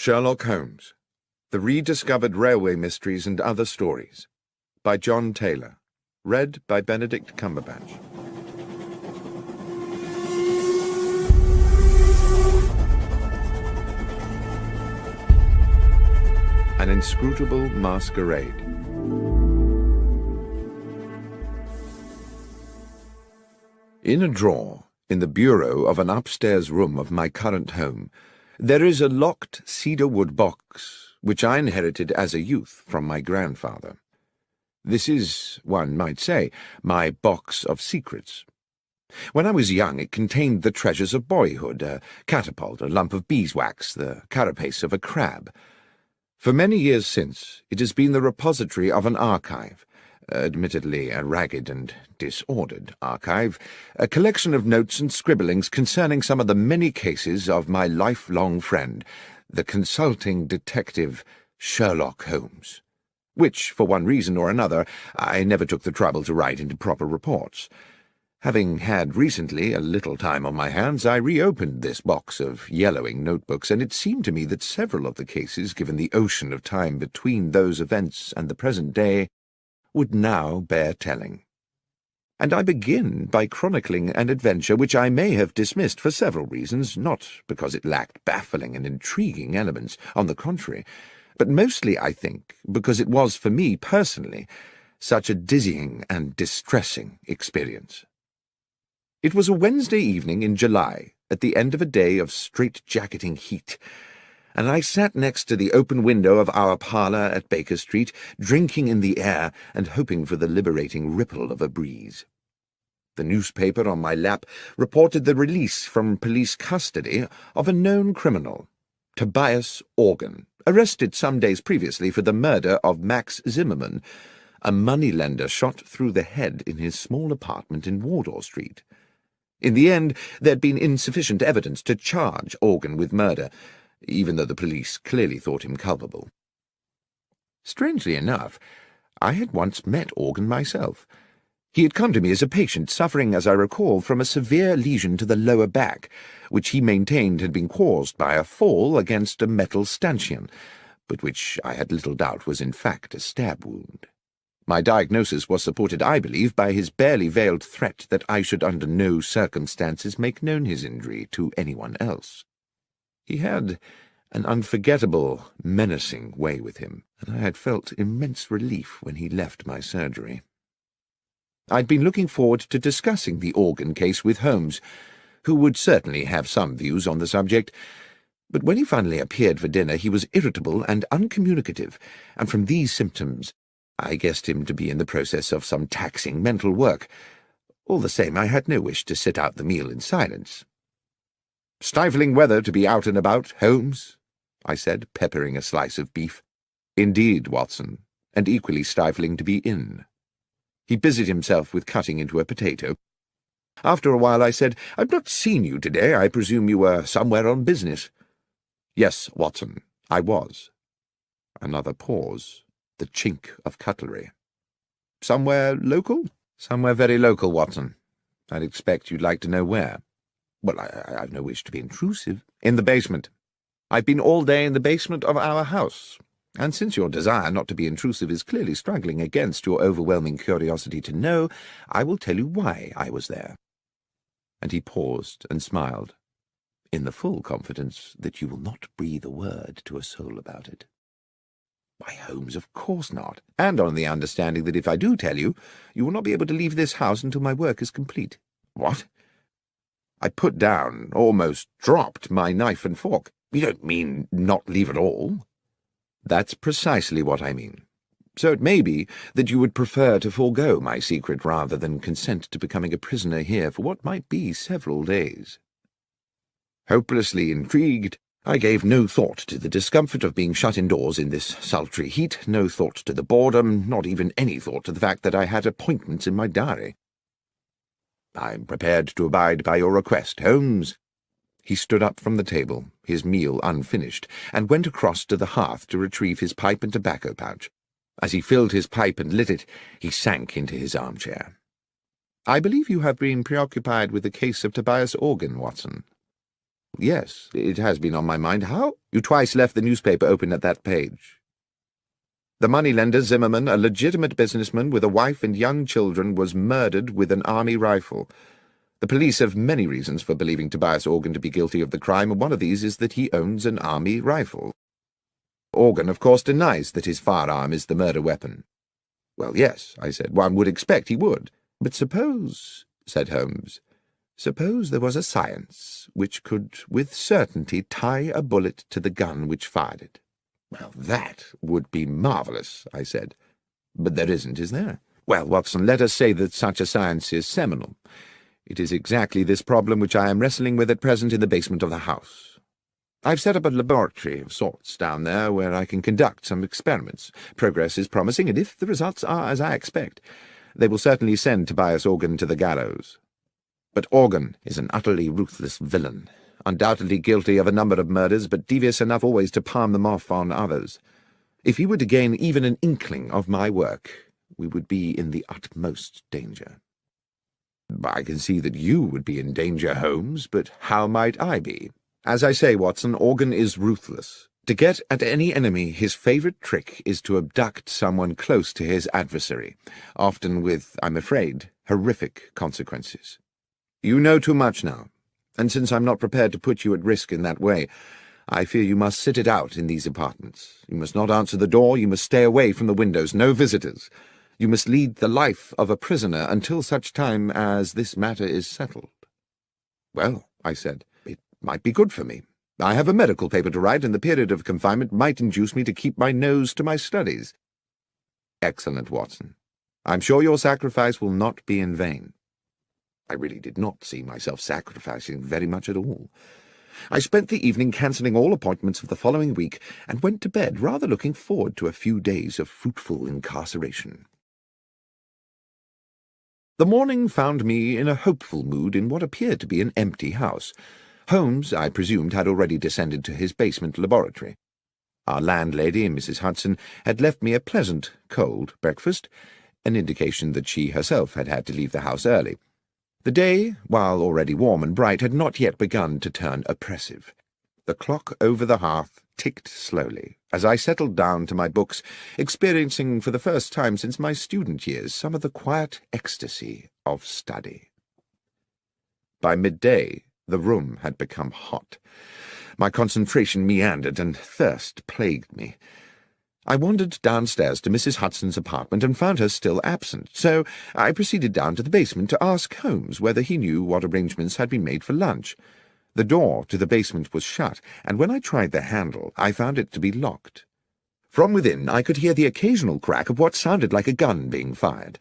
Sherlock Holmes, The Rediscovered Railway Mysteries and Other Stories, by John Taylor, read by Benedict Cumberbatch. An Inscrutable Masquerade. In a drawer, in the bureau of an upstairs room of my current home, there is a locked cedar wood box, which I inherited as a youth from my grandfather. This is, one might say, my box of secrets. When I was young, it contained the treasures of boyhood, a catapult, a lump of beeswax, the carapace of a crab. For many years since, it has been the repository of an archive, admittedly a ragged and disordered archive, a collection of notes and scribblings concerning some of the many cases of my lifelong friend, the consulting detective Sherlock Holmes, which, for one reason or another, I never took the trouble to write into proper reports. Having had recently a little time on my hands, I reopened this box of yellowing notebooks, and it seemed to me that several of the cases, given the ocean of time between those events and the present day, would now bear telling. And I begin by chronicling an adventure which I may have dismissed for several reasons, not because it lacked baffling and intriguing elements, on the contrary, but mostly, I think, because it was, for me personally, such a dizzying and distressing experience. It was a Wednesday evening in July, at the end of a day of strait-jacketing heat, and I sat next to the open window of our parlour at Baker Street, drinking in the air and hoping for the liberating ripple of a breeze. The newspaper on my lap reported the release from police custody of a known criminal, Tobias Organ, arrested some days previously for the murder of Max Zimmerman, a moneylender shot through the head in his small apartment in Wardour Street. In the end, there had been insufficient evidence to charge Organ with murder, even though the police clearly thought him culpable. Strangely enough, I had once met Organ myself. He had come to me as a patient suffering, as I recall, from a severe lesion to the lower back, which he maintained had been caused by a fall against a metal stanchion, but which I had little doubt was in fact a stab wound. My diagnosis was supported, I believe, by his barely veiled threat that I should under no circumstances make known his injury to anyone else. He had an unforgettable, menacing way with him, and I had felt immense relief when he left my surgery. I'd been looking forward to discussing the Organ case with Holmes, who would certainly have some views on the subject, but when he finally appeared for dinner he was irritable and uncommunicative, and from these symptoms I guessed him to be in the process of some taxing mental work. All the same, I had no wish to sit out the meal in silence. "Stifling weather to be out and about, Holmes," I said, peppering a slice of beef. "Indeed, Watson, and equally stifling to be in." He busied himself with cutting into a potato. After a while I said, "I've not seen you today. I presume you were somewhere on business." "Yes, Watson, I was." Another pause, the chink of cutlery. "Somewhere local?" "Somewhere very local, Watson. I'd expect you'd like to know where." "Well, I've no wish to be intrusive." "In the basement. I've been all day in the basement of our house, and since your desire not to be intrusive is clearly struggling against your overwhelming curiosity to know, I will tell you why I was there." And he paused and smiled, "in the full confidence that you will not breathe a word to a soul about it." "Why, Holmes, of course not, and on the understanding that if I do tell you, you will not be able to leave this house until my work is complete." "What?" I put down, almost dropped, my knife and fork. "You don't mean not leave at all?" "That's precisely what I mean. So it may be that you would prefer to forego my secret rather than consent to becoming a prisoner here for what might be several days." Hopelessly intrigued, I gave no thought to the discomfort of being shut indoors in this sultry heat, no thought to the boredom, not even any thought to the fact that I had appointments in my diary. "I'm prepared to abide by your request, Holmes." He stood up from the table, his meal unfinished, and went across to the hearth to retrieve his pipe and tobacco pouch. As he filled his pipe and lit it, he sank into his armchair. "I believe you have been preoccupied with the case of Tobias Organ, Watson." Yes, it has been on my mind. How? You twice left the newspaper open at that page. The moneylender Zimmerman, a legitimate businessman with a wife and young children, was murdered with an army rifle. The police have many reasons for believing Tobias Organ to be guilty of the crime, and one of these is that he owns an army rifle. Organ, of course, denies that his firearm is the murder weapon. Well, yes, I said. One would expect he would. But suppose, said Holmes, suppose there was a science which could with certainty tie a bullet to the gun which fired it. Well, that would be marvellous, I said. But there isn't, is there? Well, Watson, let us say that such a science is seminal. It is exactly this problem which I am wrestling with at present in the basement of the house. I've set up a laboratory of sorts down there where I can conduct some experiments. Progress is promising, and if the results are as I expect, they will certainly send Tobias Organ to the gallows. But Organ is an utterly ruthless villain, undoubtedly guilty of a number of murders, but devious enough always to palm them off on others. If he were to gain even an inkling of my work, we would be in the utmost danger. I can see that you would be in danger, Holmes, but how might I be? As I say, Watson, Organ is ruthless. To get at any enemy, his favourite trick is to abduct someone close to his adversary, often with, I'm afraid, horrific consequences. You know too much now, and since I'm not prepared to put you at risk in that way, I fear you must sit it out in these apartments. You must not answer the door, you must stay away from the windows, no visitors. You must lead the life of a prisoner until such time as this matter is settled. Well, I said, it might be good for me. I have a medical paper to write, and the period of confinement might induce me to keep my nose to my studies. Excellent, Watson. I'm sure your sacrifice will not be in vain. I really did not see myself sacrificing very much at all. I spent the evening cancelling all appointments of the following week, and went to bed rather looking forward to a few days of fruitful incarceration. The morning found me in a hopeful mood in what appeared to be an empty house. Holmes, I presumed, had already descended to his basement laboratory. Our landlady, Mrs. Hudson, had left me a pleasant, cold breakfast, an indication that she herself had had to leave the house early. The day, while already warm and bright, had not yet begun to turn oppressive. The clock over the hearth ticked slowly as I settled down to my books, experiencing for the first time since my student years some of the quiet ecstasy of study. By midday, the room had become hot. My concentration meandered, and thirst plagued me. I wandered downstairs to Mrs. Hudson's apartment and found her still absent, so I proceeded down to the basement to ask Holmes whether he knew what arrangements had been made for lunch. The door to the basement was shut, and when I tried the handle, I found it to be locked. From within, I could hear the occasional crack of what sounded like a gun being fired,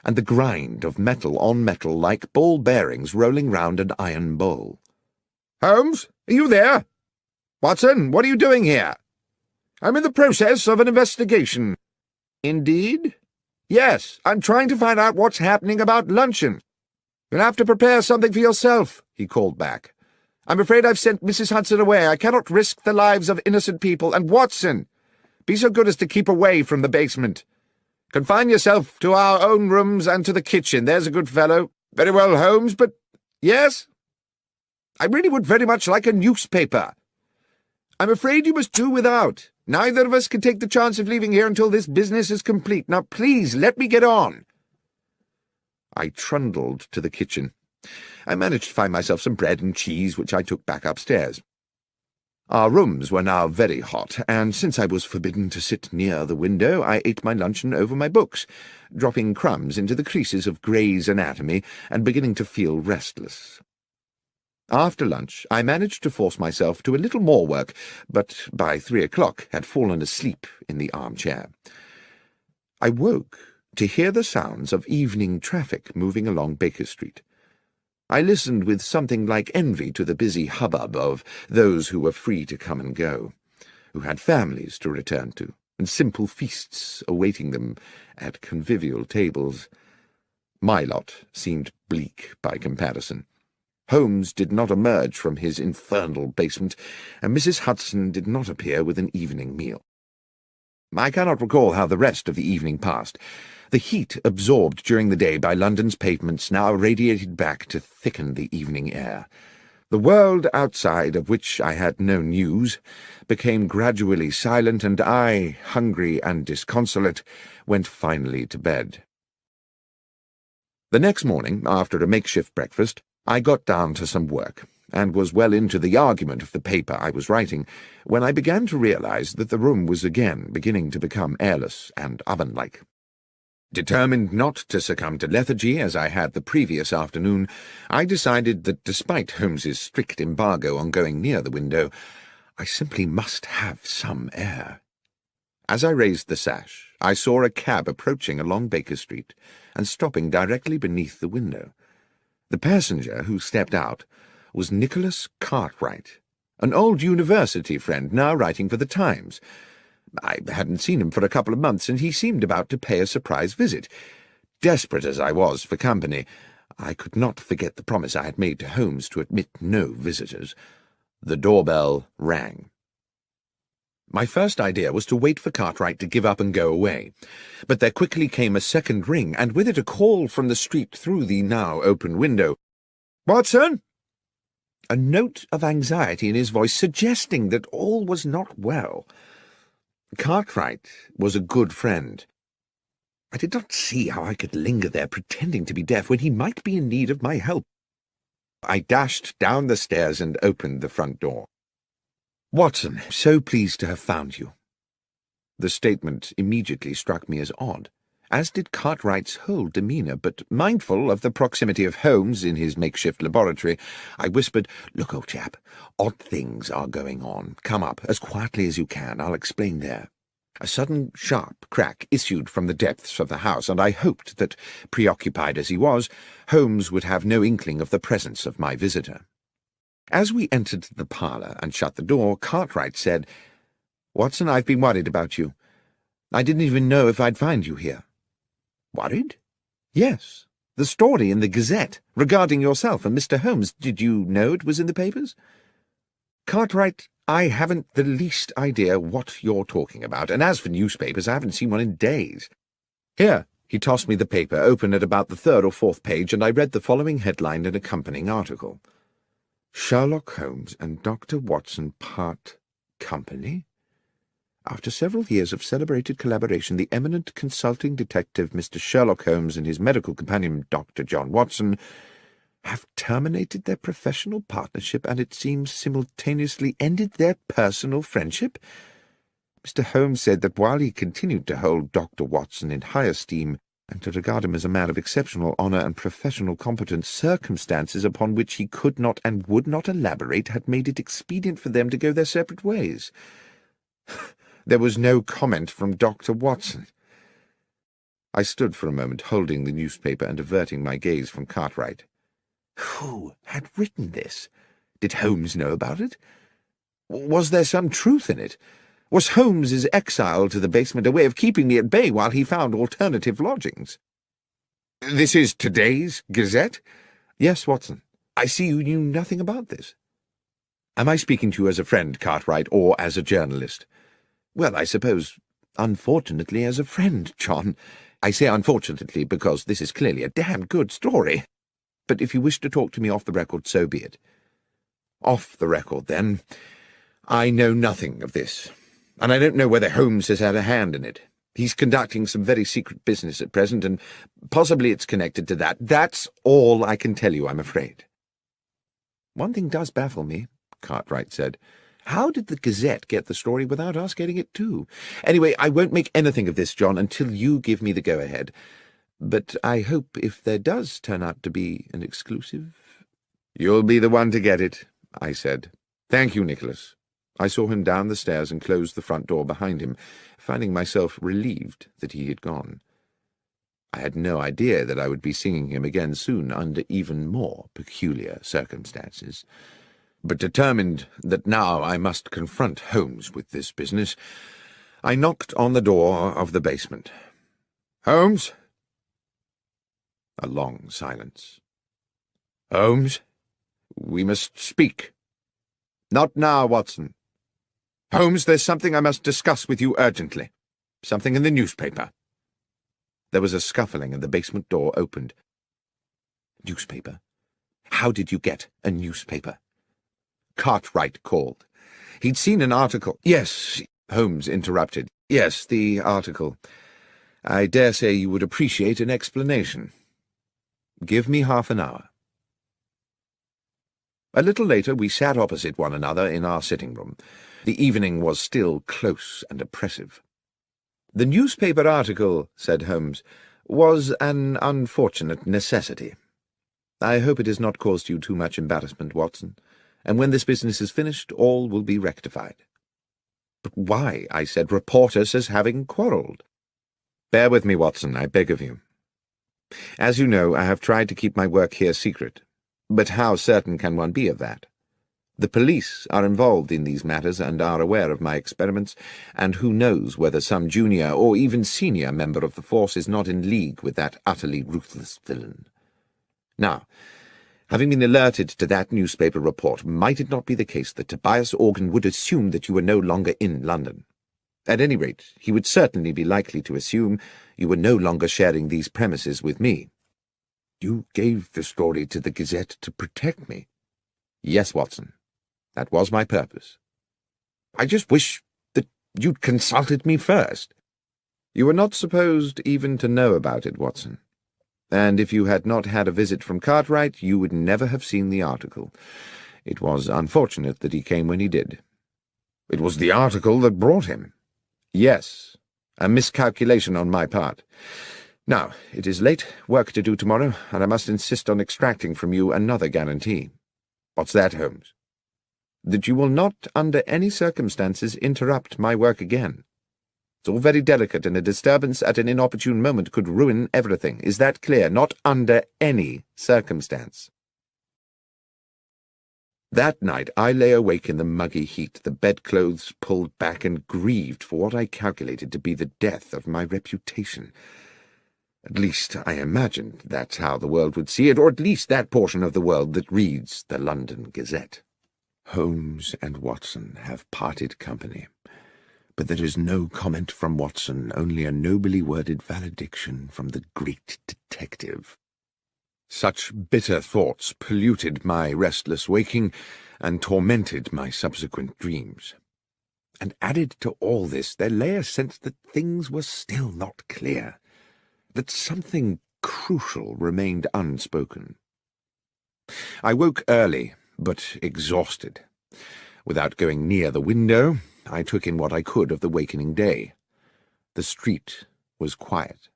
and the grind of metal on metal like ball bearings rolling round an iron bowl. "Holmes, are you there? Watson, what are you doing here?" "I'm in the process of an investigation." "Indeed?" "Yes, I'm trying to find out what's happening about luncheon." "You'll have to prepare something for yourself," he called back. "I'm afraid I've sent Mrs. Hudson away. I cannot risk the lives of innocent people. And Watson, be so good as to keep away from the basement. Confine yourself to our own rooms and to the kitchen. There's a good fellow." "Very well, Holmes, but—" "Yes?" "I really would very much like a newspaper." "I'm afraid you must do without. Neither of us can take the chance of leaving here until this business is complete. Now, please, let me get on." I trundled to the kitchen. I managed to find myself some bread and cheese, which I took back upstairs. Our rooms were now very hot, and since I was forbidden to sit near the window, I ate my luncheon over my books, dropping crumbs into the creases of Gray's Anatomy and beginning to feel restless. After lunch, I managed to force myself to a little more work, but by 3 o'clock had fallen asleep in the armchair. I woke to hear the sounds of evening traffic moving along Baker Street. I listened with something like envy to the busy hubbub of those who were free to come and go, who had families to return to, and simple feasts awaiting them at convivial tables. My lot seemed bleak by comparison. Holmes did not emerge from his infernal basement, and Mrs. Hudson did not appear with an evening meal. I cannot recall how the rest of the evening passed. The heat absorbed during the day by London's pavements now radiated back to thicken the evening air. The world outside, of which I had no news, became gradually silent, and I, hungry and disconsolate, went finally to bed. The next morning, after a makeshift breakfast, I got down to some work, and was well into the argument of the paper I was writing, when I began to realize that the room was again beginning to become airless and oven-like. Determined not to succumb to lethargy as I had the previous afternoon, I decided that despite Holmes's strict embargo on going near the window, I simply must have some air. As I raised the sash, I saw a cab approaching along Baker Street and stopping directly beneath the window. The passenger who stepped out was Nicholas Cartwright, an old university friend now writing for the Times. I hadn't seen him for a couple of months, and he seemed about to pay a surprise visit. Desperate as I was for company, I could not forget the promise I had made to Holmes to admit no visitors. The doorbell rang. My first idea was to wait for Cartwright to give up and go away, but there quickly came a second ring, and with it a call from the street through the now open window. "Watson!" A note of anxiety in his voice suggesting that all was not well. Cartwright was a good friend. I did not see how I could linger there pretending to be deaf when he might be in need of my help. I dashed down the stairs and opened the front door. "Watson, so pleased to have found you." The statement immediately struck me as odd, as did Cartwright's whole demeanour, but mindful of the proximity of Holmes in his makeshift laboratory, I whispered, "Look, old chap, odd things are going on. Come up, as quietly as you can. I'll explain there." A sudden sharp crack issued from the depths of the house, and I hoped that, preoccupied as he was, Holmes would have no inkling of the presence of my visitor. As we entered the parlour and shut the door, Cartwright said, "Watson, I've been worried about you. I didn't even know if I'd find you here." "Worried?" "Yes. The story in the Gazette regarding yourself and Mr. Holmes. Did you know it was in the papers?" "Cartwright, I haven't the least idea what you're talking about, and as for newspapers, I haven't seen one in days. Here." He tossed me the paper, open at about the third or fourth page, and I read the following headline and accompanying article. "Sherlock Holmes and Dr. Watson part company? After several years of celebrated collaboration, the eminent consulting detective Mr. Sherlock Holmes and his medical companion Dr. John Watson have terminated their professional partnership and, it seems, simultaneously ended their personal friendship. Mr. Holmes said that while he continued to hold Dr. Watson in high esteem and to regard him as a man of exceptional honour and professional competence, circumstances upon which he could not and would not elaborate had made it expedient for them to go their separate ways. There was no comment from Dr. Watson." I stood for a moment, holding the newspaper and averting my gaze from Cartwright. Who had written this? Did Holmes know about it? Was there some truth in it? Was Holmes's exile to the basement a way of keeping me at bay while he found alternative lodgings? "This is today's Gazette?" "Yes, Watson. I see you knew nothing about this." "Am I speaking to you as a friend, Cartwright, or as a journalist?" "Well, I suppose, unfortunately, as a friend, John. I say unfortunately because this is clearly a damned good story. But if you wish to talk to me off the record, so be it." "Off the record, then. I know nothing of this, and I don't know whether Holmes has had a hand in it. He's conducting some very secret business at present, and possibly it's connected to that. That's all I can tell you, I'm afraid." "One thing does baffle me," Cartwright said. "How did the Gazette get the story without us getting it too? Anyway, I won't make anything of this, John, until you give me the go-ahead. But I hope if there does turn out to be an exclusive—" "You'll be the one to get it," I said. "Thank you, Nicholas." I saw him down the stairs and closed the front door behind him, finding myself relieved that he had gone. I had no idea that I would be seeing him again soon under even more peculiar circumstances. But determined that now I must confront Holmes with this business, I knocked on the door of the basement. "Holmes?" A long silence. "Holmes? We must speak." "Not now, Watson." "Holmes, there's something I must discuss with you urgently. Something in the newspaper." There was a scuffling and the basement door opened. "Newspaper? How did you get a newspaper?" Cartwright called. He'd seen an article— "Yes," Holmes interrupted. "Yes, the article. I dare say you would appreciate an explanation. Give me half an hour." A little later we sat opposite one another in our sitting-room. The evening was still close and oppressive. "The newspaper article," said Holmes, "was an unfortunate necessity. I hope it has not caused you too much embarrassment, Watson, and when this business is finished, all will be rectified." "But why?" I said. "Report us as having quarrelled." "Bear with me, Watson, I beg of you. As you know, I have tried to keep my work here secret, but how certain can one be of that? The police are involved in these matters and are aware of my experiments, and who knows whether some junior or even senior member of the force is not in league with that utterly ruthless villain. Now, having been alerted to that newspaper report, might it not be the case that Tobias Organ would assume that you were no longer in London? At any rate, he would certainly be likely to assume you were no longer sharing these premises with me." "You gave the story to the Gazette to protect me?" "Yes, Watson. That was my purpose." "I just wish that you'd consulted me first." "You were not supposed even to know about it, Watson. And if you had not had a visit from Cartwright, you would never have seen the article. It was unfortunate that he came when he did." "It was the article that brought him." "Yes, a miscalculation on my part. Now, it is late, work to do tomorrow, and I must insist on extracting from you another guarantee." "What's that, Holmes?" "That you will not, under any circumstances, interrupt my work again. It's all very delicate, and a disturbance at an inopportune moment could ruin everything. Is that clear? Not under any circumstance." That night I lay awake in the muggy heat, the bedclothes pulled back, and grieved for what I calculated to be the death of my reputation. At least, I imagined that's how the world would see it, or at least that portion of the world that reads the London Gazette. Holmes and Watson have parted company. But there is no comment from Watson, only a nobly worded valediction from the great detective. Such bitter thoughts polluted my restless waking and tormented my subsequent dreams. And added to all this, there lay a sense that things were still not clear, that something crucial remained unspoken. I woke early, but exhausted. Without going near the window, I took in what I could of the wakening day. The street was quiet.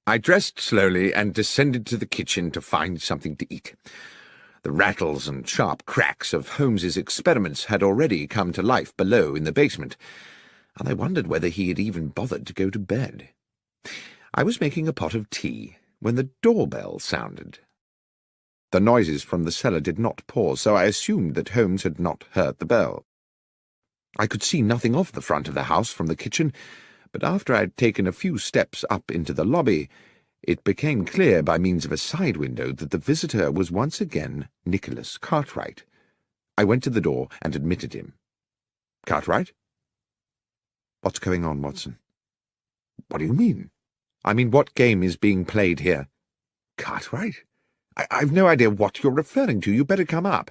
I dressed slowly and descended to the kitchen to find something to eat. The rattles and sharp cracks of Holmes's experiments had already come to life below in the basement, and I wondered whether he had even bothered to go to bed. I was making a pot of tea when the doorbell sounded. The noises from the cellar did not pause, so I assumed that Holmes had not heard the bell. I could see nothing of the front of the house from the kitchen, but after I had taken a few steps up into the lobby, it became clear by means of a side window that the visitor was once again Nicholas Cartwright. I went to the door and admitted him. "Cartwright?" "What's going on, Watson?" "What do you mean?" "I mean, what game is being played here?" "Cartwright? I've no idea what you're referring to. You better come up."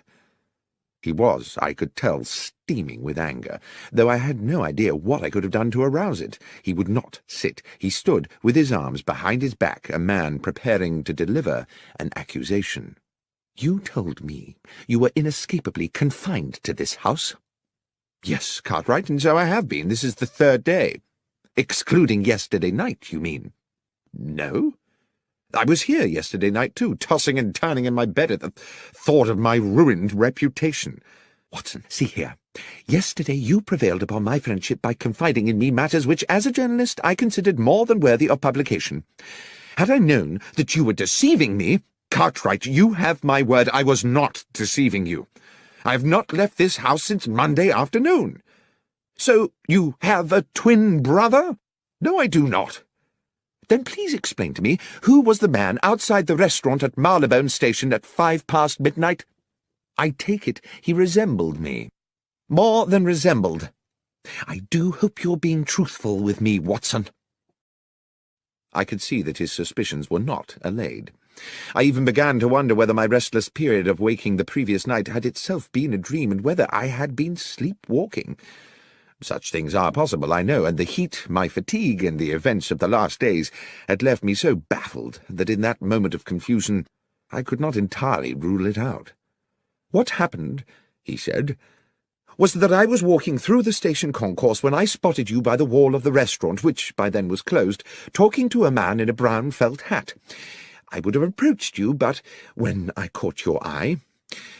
He was, I could tell, steaming with anger, though I had no idea what I could have done to arouse it. He would not sit. He stood with his arms behind his back, a man preparing to deliver an accusation. "You told me you were inescapably confined to this house?" "Yes, Cartwright, and so I have been. This is the third day." "Excluding yesterday night, you mean?" "No. I was here yesterday night, too, tossing and turning in my bed at the thought of my ruined reputation." "Watson, see here. Yesterday you prevailed upon my friendship by confiding in me matters which, as a journalist, I considered more than worthy of publication. Had I known that you were deceiving me—" "Cartwright, you have my word I was not deceiving you. I have not left this house since Monday afternoon." "So you have a twin brother?" "No, I do not." "Then please explain to me who was the man outside the restaurant at Marylebone Station at 5 past midnight?" "I take it he resembled me." "More than resembled." "I do hope you're being truthful with me, Watson." I could see that his suspicions were not allayed. I even began to wonder whether my restless period of waking the previous night had itself been a dream, and whether I had been sleepwalking. Such things are possible, I know, and the heat, my fatigue, and the events of the last days had left me so baffled that in that moment of confusion I could not entirely rule it out. "What happened," he said, "was that I was walking through the station concourse when I spotted you by the wall of the restaurant, which by then was closed, talking to a man in a brown felt hat. I would have approached you, but when I caught your eye,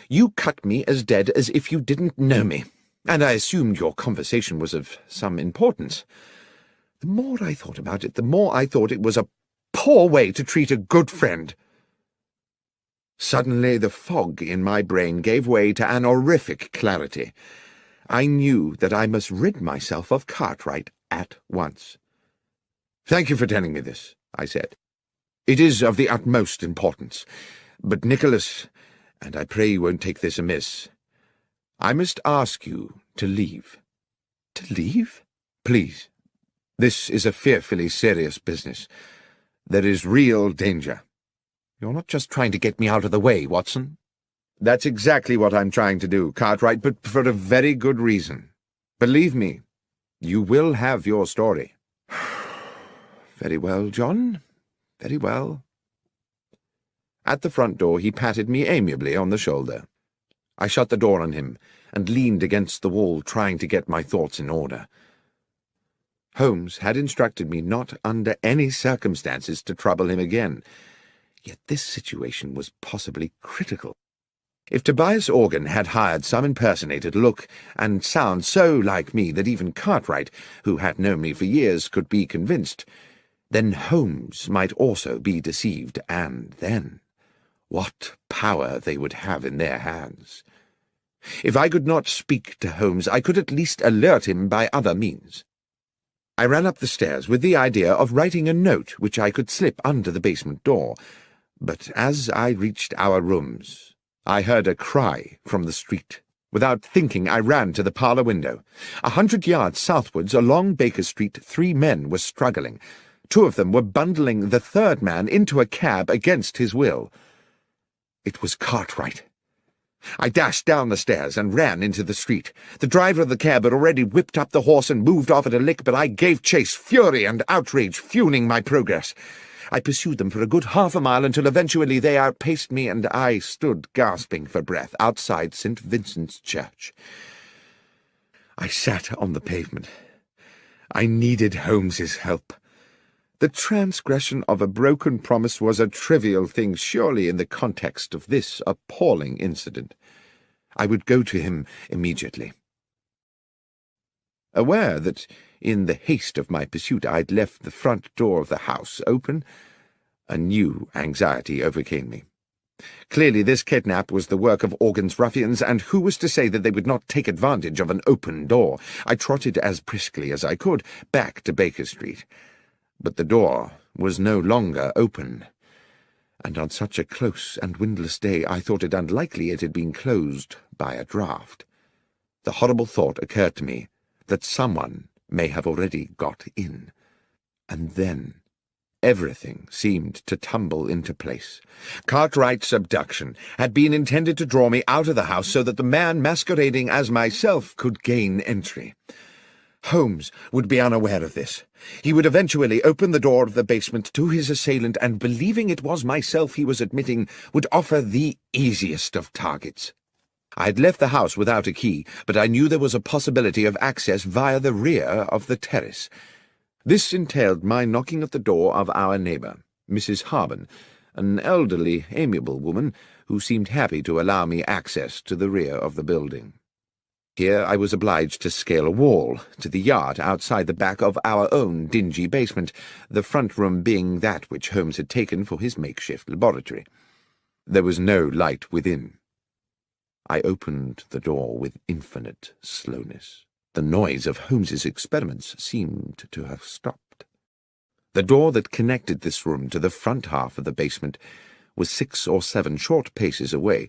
you cut me as dead as if you didn't know me, and I assumed your conversation was of some importance. The more I thought about it, the more I thought it was a poor way to treat a good friend." Suddenly the fog in my brain gave way to an horrific clarity. I knew that I must rid myself of Cartwright at once. "Thank you for telling me this," I said. "It is of the utmost importance. But, Nicholas, and I pray you won't take this amiss, I must ask you to leave." "To leave?" "Please. This is a fearfully serious business. There is real danger." "You're not just trying to get me out of the way, Watson?" "That's exactly what I'm trying to do, Cartwright, but for a very good reason. Believe me, you will have your story." "Very well, John. Very well." At the front door he patted me amiably on the shoulder. I shut the door on him and leaned against the wall, trying to get my thoughts in order. Holmes had instructed me not under any circumstances to trouble him again, yet this situation was possibly critical. If Tobias Organ had hired some impersonator to look and sound so like me that even Cartwright, who had known me for years, could be convinced, then Holmes might also be deceived, and then what power they would have in their hands. If I could not speak to Holmes, I could at least alert him by other means. I ran up the stairs with the idea of writing a note which I could slip under the basement door, but as I reached our rooms, I heard a cry from the street. Without thinking, I ran to the parlour window. 100 yards southwards along Baker Street 3 men were struggling. 2 of them were bundling the 3rd man into a cab against his will. It was Cartwright. I dashed down the stairs and ran into the street. The driver of the cab had already whipped up the horse and moved off at a lick, but I gave chase, fury and outrage fueling my progress. I pursued them for a good half a mile until eventually they outpaced me, and I stood gasping for breath outside St. Vincent's Church. I sat on the pavement. I needed Holmes's help. The transgression of a broken promise was a trivial thing, surely, in the context of this appalling incident. I would go to him immediately. Aware that, in the haste of my pursuit, I'd left the front door of the house open, a new anxiety overcame me. Clearly this kidnap was the work of Organ's ruffians, and who was to say that they would not take advantage of an open door? I trotted as briskly as I could back to Baker Street. But the door was no longer open, and on such a close and windless day I thought it unlikely it had been closed by a draught. The horrible thought occurred to me that someone may have already got in, and then everything seemed to tumble into place. Cartwright's abduction had been intended to draw me out of the house so that the man masquerading as myself could gain entry. Holmes would be unaware of this. He would eventually open the door of the basement to his assailant, and, believing it was myself he was admitting, would offer the easiest of targets. I had left the house without a key, but I knew there was a possibility of access via the rear of the terrace. This entailed my knocking at the door of our neighbour, Mrs. Harben, an elderly, amiable woman who seemed happy to allow me access to the rear of the building. Here I was obliged to scale a wall to the yard outside the back of our own dingy basement, the front room being that which Holmes had taken for his makeshift laboratory. There was no light within. I opened the door with infinite slowness. The noise of Holmes's experiments seemed to have stopped. The door that connected this room to the front half of the basement was 6 or 7 short paces away,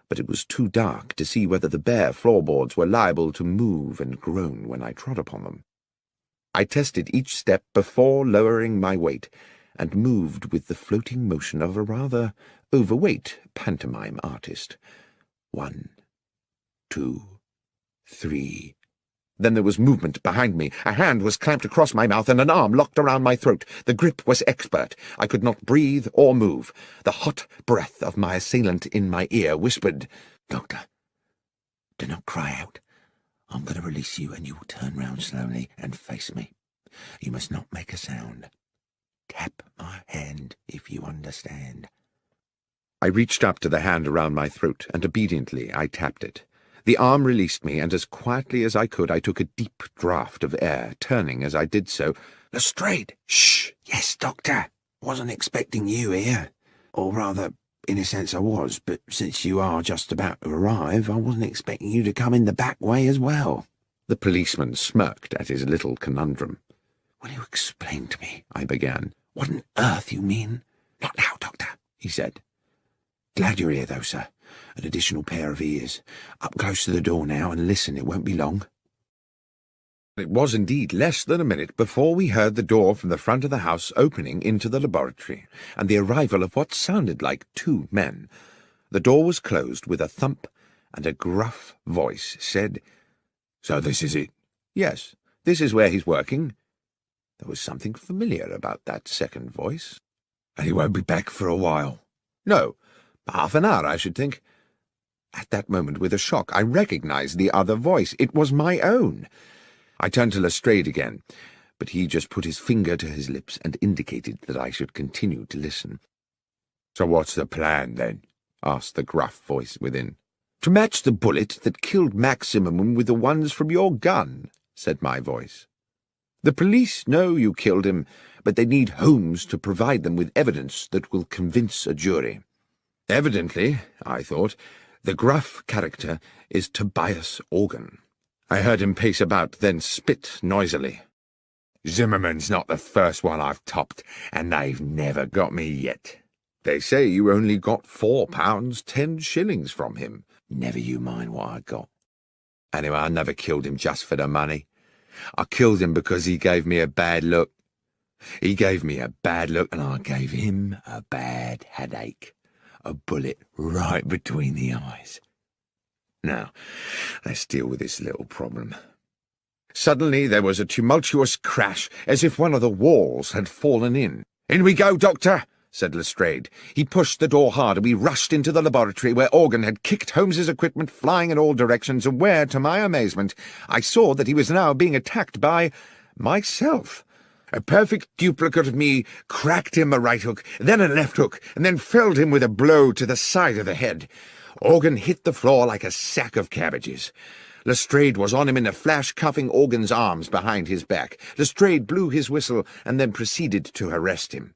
but it was too dark to see whether the bare floorboards were liable to move and groan when I trod upon them. I tested each step before lowering my weight, and moved with the floating motion of a rather overweight pantomime artist. 1, 2, 3. Then there was movement behind me. A hand was clamped across my mouth and an arm locked around my throat. The grip was expert. I could not breathe or move. The hot breath of my assailant in my ear whispered, "Doctor, do not cry out. I'm going to release you and you will turn round slowly and face me. You must not make a sound. Tap my hand if you understand." I reached up to the hand around my throat, and obediently I tapped it. The arm released me, and as quietly as I could I took a deep draught of air, turning as I did so. "Lestrade!" "Shh! Yes, Doctor. Wasn't expecting you here. Or rather, in a sense I was, but since you are just about to arrive, I wasn't expecting you to come in the back way as well." The policeman smirked at his little conundrum. "Will you explain to me," I began, "what on earth you mean?" "Not now, Doctor," he said. "Glad you're here, though, sir. An additional pair of ears. Up close to the door now, and listen, it won't be long." It was indeed less than a minute before we heard the door from the front of the house opening into the laboratory, and the arrival of what sounded like 2 men. The door was closed with a thump, and a gruff voice said, "So this is it?" "Yes, this is where he's working." There was something familiar about that second voice. "And he won't be back for a while?" "No, half an hour, I should think." At that moment, with a shock, I recognized the other voice. It was my own. I turned to Lestrade again, but he just put his finger to his lips and indicated that I should continue to listen. "So what's the plan, then?" asked the gruff voice within. "To match the bullet that killed Maximum with the ones from your gun," said my voice. "The police know you killed him, but they need Holmes to provide them with evidence that will convince a jury. Evidently, I thought, the gruff character is Tobias Organ." I heard him pace about, then spit noisily. "Zimmerman's not the first one I've topped, and they've never got me yet. They say you only got £4 10 from him." "Never you mind what I got. Anyway, I never killed him just for the money. I killed him because he gave me a bad look. He gave me a bad look, and I gave him a bad headache. A bullet right between the eyes. Now, let's deal with this little problem." Suddenly there was a tumultuous crash, as if one of the walls had fallen in. "In we go, Doctor," said Lestrade. He pushed the door hard, and we rushed into the laboratory, where Organ had kicked Holmes's equipment flying in all directions, and where, to my amazement, I saw that he was now being attacked by myself. A perfect duplicate of me cracked him a right hook, then a left hook, and then felled him with a blow to the side of the head. Organ hit the floor like a sack of cabbages. Lestrade was on him in a flash, cuffing Organ's arms behind his back. Lestrade blew his whistle and then proceeded to arrest him.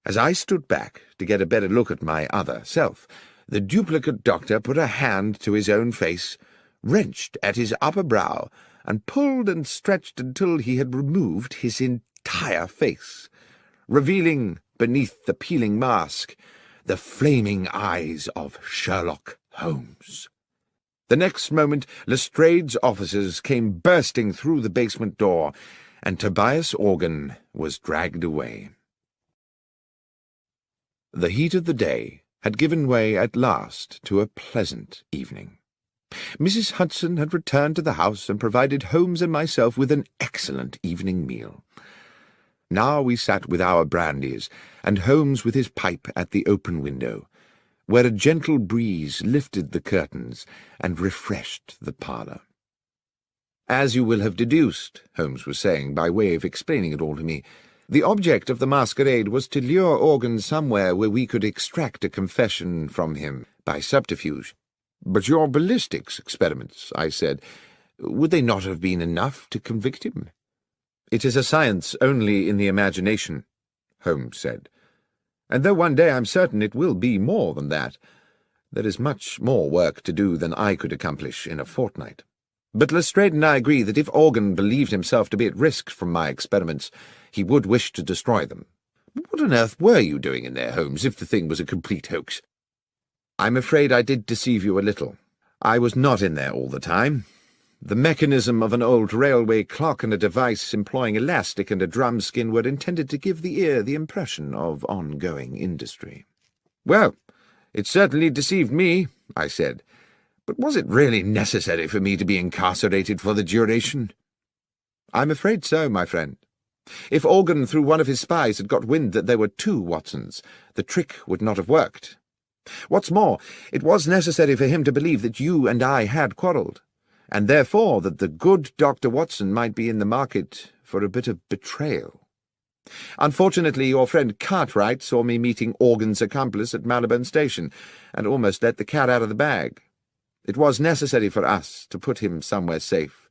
As I stood back to get a better look at my other self, the duplicate doctor put a hand to his own face, wrenched at his upper brow, and pulled and stretched until he had removed his entire face, revealing, beneath the peeling mask, the flaming eyes of Sherlock Holmes. The next moment Lestrade's officers came bursting through the basement door, and Tobias Organ was dragged away. The heat of the day had given way at last to a pleasant evening. Mrs. Hudson had returned to the house and provided Holmes and myself with an excellent evening meal. Now we sat with our brandies, and Holmes with his pipe at the open window, where a gentle breeze lifted the curtains and refreshed the parlour. "As you will have deduced," Holmes was saying, by way of explaining it all to me, "the object of the masquerade was to lure Organ somewhere where we could extract a confession from him by subterfuge." "But your ballistics experiments," I said, "would they not have been enough to convict him?" "It is a science only in the imagination," Holmes said, "and though one day I'm certain it will be more than that, there is much more work to do than I could accomplish in a fortnight. But Lestrade and I agree that if Organ believed himself to be at risk from my experiments, he would wish to destroy them. What on earth were you doing in there, Holmes, if the thing was a complete hoax?" "I'm afraid I did deceive you a little. I was not in there all the time. the mechanism of an old railway clock and a device employing elastic and a drum skin were intended to give the ear the impression of ongoing industry. "Well, it certainly deceived me," I said. "But was it really necessary for me to be incarcerated for the duration?" "I'm afraid so, my friend. If Organ, through one of his spies, had got wind that there were two Watsons, the trick would not have worked. What's more, it was necessary for him to believe that you and I had quarrelled, and therefore that the good Dr. Watson might be in the market for a bit of betrayal. Unfortunately, your friend Cartwright saw me meeting Organ's accomplice at Marylebone Station, and almost let the cat out of the bag. It was necessary for us to put him somewhere safe.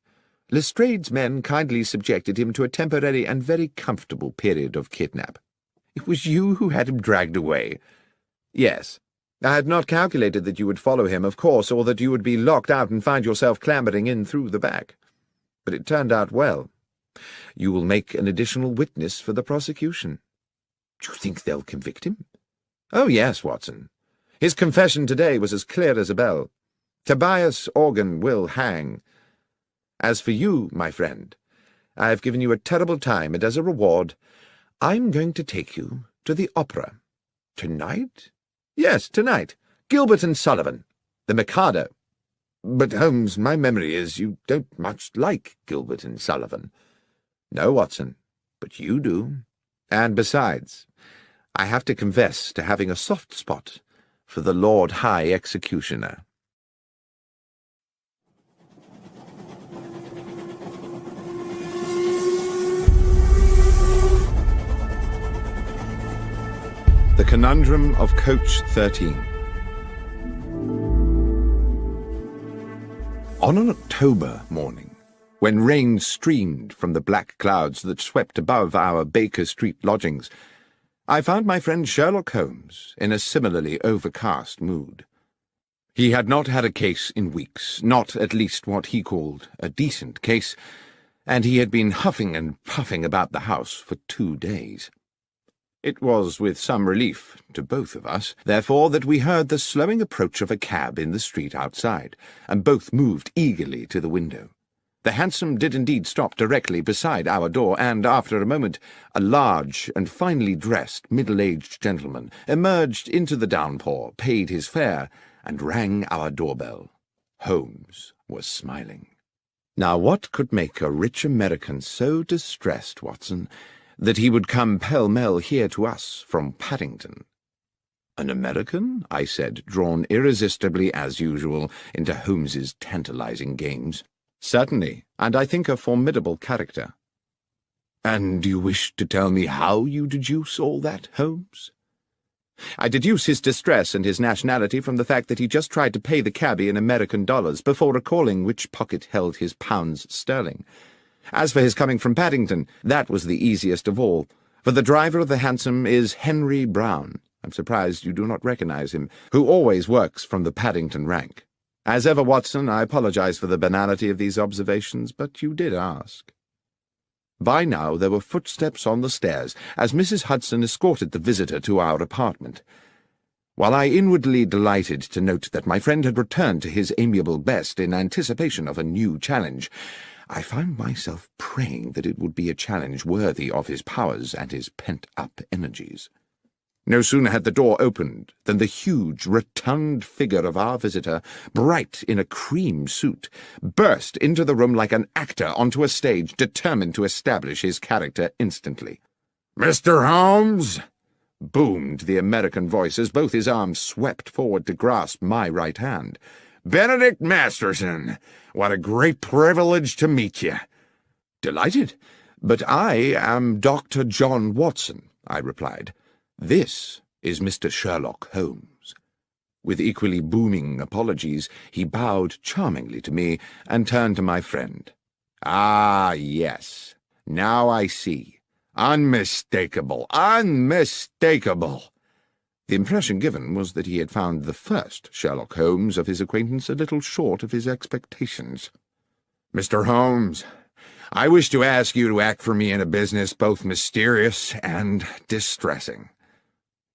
Lestrade's men kindly subjected him to a temporary and very comfortable period of kidnap. It was you who had him dragged away." "Yes. I had not calculated that you would follow him, of course, or that you would be locked out and find yourself clambering in through the back. But it turned out well. You will make an additional witness for the prosecution." "Do you think they'll convict him?" "Oh, yes, Watson. His confession today was as clear as a bell. Tobias Organ will hang. As for you, my friend, I have given you a terrible time, and as a reward, I'm going to take you to the opera." "Tonight?" "Yes, tonight. Gilbert and Sullivan. The Mikado." "But, Holmes, my memory is you don't much like Gilbert and Sullivan." "No, Watson, but you do. And besides, I have to confess to having a soft spot for the Lord High Executioner." The Conundrum of Coach 13. On an October morning, when rain streamed from the black clouds that swept above our Baker Street lodgings, I found my friend Sherlock Holmes in a similarly overcast mood. He had not had a case in weeks, not at least what he called a decent case, and he had been huffing and puffing about the house for 2 days. It was with some relief to both of us, therefore, that we heard the slowing approach of a cab in the street outside, and both moved eagerly to the window. The hansom did indeed stop directly beside our door, and, after a moment, a large and finely dressed middle-aged gentleman emerged into the downpour, paid his fare, and rang our doorbell. Holmes was smiling. Now, what could make a rich American so distressed, Watson, that he would come pell-mell here to us from Paddington? "An American?" I said, drawn irresistibly, as usual, into Holmes's tantalizing games. "Certainly, and I think a formidable character." "And do you wish to tell me how you deduce all that, Holmes?" "I deduce his distress and his nationality from the fact that he just tried to pay the cabby in American dollars before recalling which pocket held his pounds sterling. As for his coming from Paddington, that was the easiest of all, for the driver of the hansom is Henry Brown. I'm surprised you do not recognize him, who always works from the Paddington rank. As ever, Watson, I apologize for the banality of these observations, but you did ask." By now there were footsteps on the stairs, as Mrs. Hudson escorted the visitor to our apartment. While I inwardly delighted to note that my friend had returned to his amiable best in anticipation of a new challenge, I found myself praying that it would be a challenge worthy of his powers and his pent-up energies. No sooner had the door opened than the huge, rotund figure of our visitor, bright in a cream suit, burst into the room like an actor onto a stage, determined to establish his character instantly. "Mr. Holmes!" boomed the American voice as both his arms swept forward to grasp my right hand. "Benedict Masterson! What a great privilege to meet you!" "Delighted, but I am Dr. John Watson," I replied. "This is Mr. Sherlock Holmes." With equally booming apologies, he bowed charmingly to me and turned to my friend. "Ah, yes. Now I see. Unmistakable, unmistakable." The impression given was that he had found the first Sherlock Holmes of his acquaintance a little short of his expectations. "Mr. Holmes, I wish to ask you to act for me in a business both mysterious and distressing."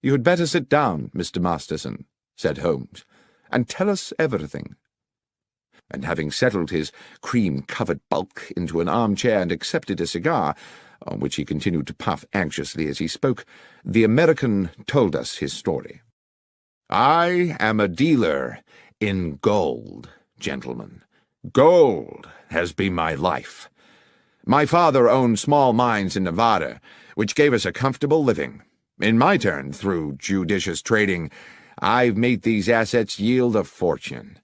"You had better sit down, Mr. Masterson," said Holmes, "and tell us everything." and having settled his cream-covered bulk into an armchair and accepted a cigar, on which he continued to puff anxiously as he spoke, the American told us his story. "I am a dealer in gold, gentlemen. Gold has been my life. My father owned small mines in Nevada, which gave us a comfortable living. In my turn, through judicious trading, I've made these assets yield a fortune.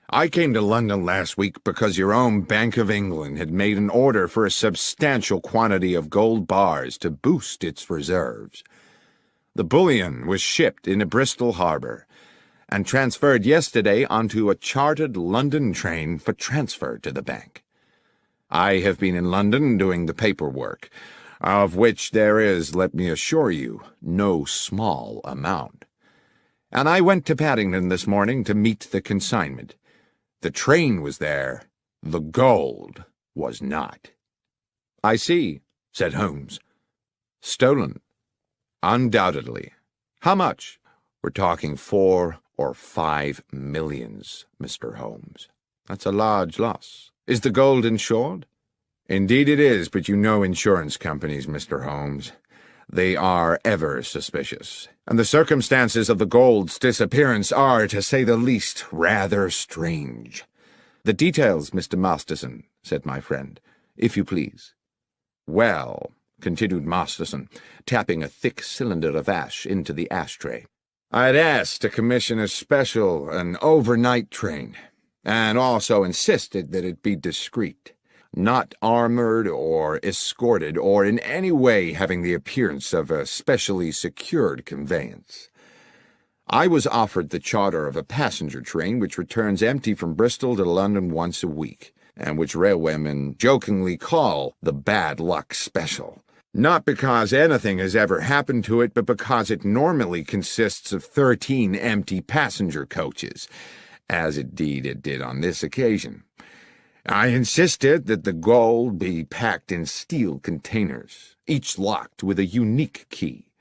I came to London last week because your own Bank of England had made an order for a substantial quantity of gold bars to boost its reserves. The bullion was shipped into Bristol Harbour and transferred yesterday onto a chartered London train for transfer to the bank. I have been in London doing the paperwork, of which there is, let me assure you, no small amount. And I went to Paddington this morning to meet the consignment. The train was there, the gold was not." "I see," said Holmes. "Stolen." "Undoubtedly. How much?" "We're talking 4 or 5 millions, Mr. Holmes." "That's a large loss. Is the gold insured?" "Indeed it is, but you know insurance companies, Mr. Holmes. They are ever suspicious, and the circumstances of the gold's disappearance are, to say the least, rather strange." "The details, Mr. Masterson," said my friend, "if you please." "Well," continued Masterson, tapping a thick cylinder of ash into the ashtray, "I'd asked to commission an overnight train, and also insisted that it be discreet, not armored or escorted, or in any way having the appearance of a specially secured conveyance. I was offered the charter of a passenger train which returns empty from Bristol to London once a week, and which railwaymen jokingly call the bad luck special, not because anything has ever happened to it, but because it normally consists of 13 empty passenger coaches, as indeed it did on this occasion. I insisted that the gold be packed in steel containers, each locked with a unique key.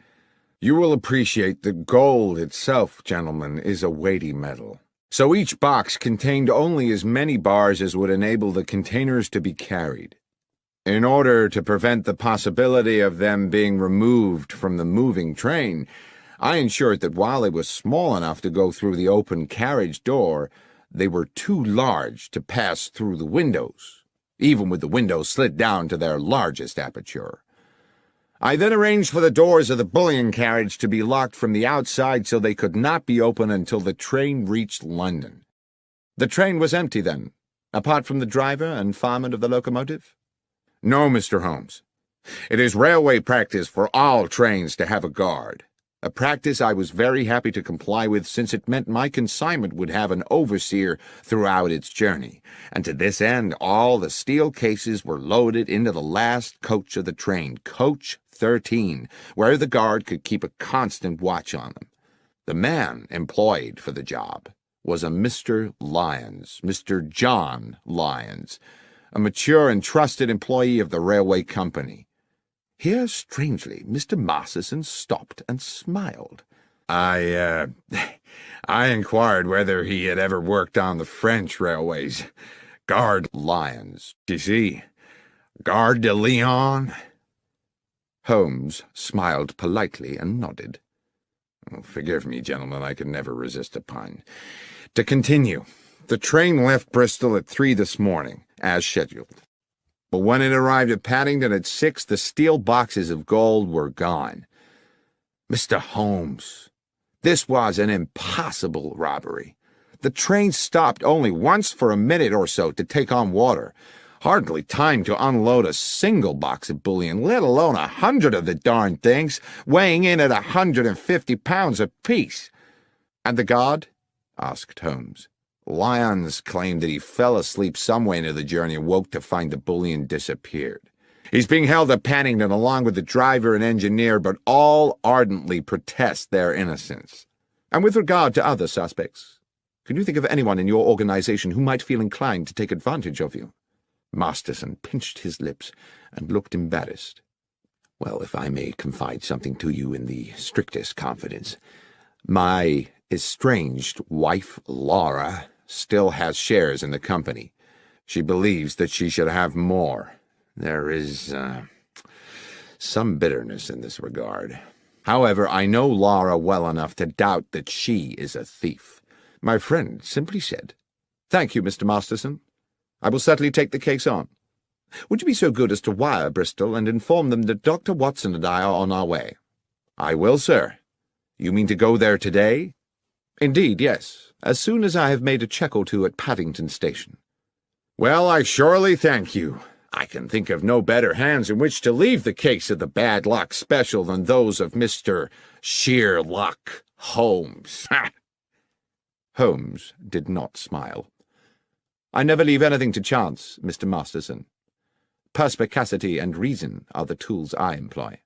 You will appreciate that gold itself, gentlemen, is a weighty metal, so each box contained only as many bars as would enable the containers to be carried. In order to prevent the possibility of them being removed from the moving train, I ensured that while they were small enough to go through the open carriage door, they were too large to pass through the windows, even with the windows slid down to their largest aperture. I then arranged for the doors of the bullion carriage to be locked from the outside so they could not be opened until the train reached London. The train was empty then, apart from the driver and fireman of the locomotive? No, Mr. Holmes. It is railway practice for all trains to have a guard. A practice I was very happy to comply with, since it meant my consignment would have an overseer throughout its journey, and to this end all the steel cases were loaded into the last coach of the train, coach 13, where the guard could keep a constant watch on them. The man employed for the job was a Mr. Lyons, Mr. John Lyons, a mature and trusted employee of the railway company. Here, strangely, Mr. Masterson stopped and smiled. I inquired whether he had ever worked on the French railways. Gare Lyons, you see. Gare de Lyon. Holmes smiled politely and nodded. Oh, forgive me, gentlemen, I could never resist a pun. To continue, the train left Bristol at 3 this morning, as scheduled. But when it arrived at Paddington at 6, the steel boxes of gold were gone. Mr. Holmes, this was an impossible robbery. The train stopped only once for a minute or so to take on water. Hardly time to unload a single box of bullion, let alone 100 of the darn things, weighing in at 150 pounds apiece. And the guard? Asked Holmes. Lyons claimed that he fell asleep somewhere into the journey and woke to find the bullion disappeared. He's being held at Paddington along with the driver and engineer, but all ardently protest their innocence. And with regard to other suspects, can you think of anyone in your organization who might feel inclined to take advantage of you? Masterson pinched his lips and looked embarrassed. Well, if I may confide something to you in the strictest confidence, my estranged wife, Laura, still has shares in the company. She believes that she should have more. There is, some bitterness in this regard. However, I know Laura well enough to doubt that she is a thief. My friend simply said, "Thank you, Mr. Masterson. I will certainly take the case on. Would you be so good as to wire Bristol and inform them that Dr. Watson and I are on our way?" "I will, sir. You mean to go there today?" "Indeed, yes, as soon as I have made a check or two at Paddington Station." "Well, I surely thank you. I can think of no better hands in which to leave the case of the bad luck special than those of Mr. Sherlock Holmes." Holmes did not smile. "I never leave anything to chance, Mr. Masterson. Perspicacity and reason are the tools I employ."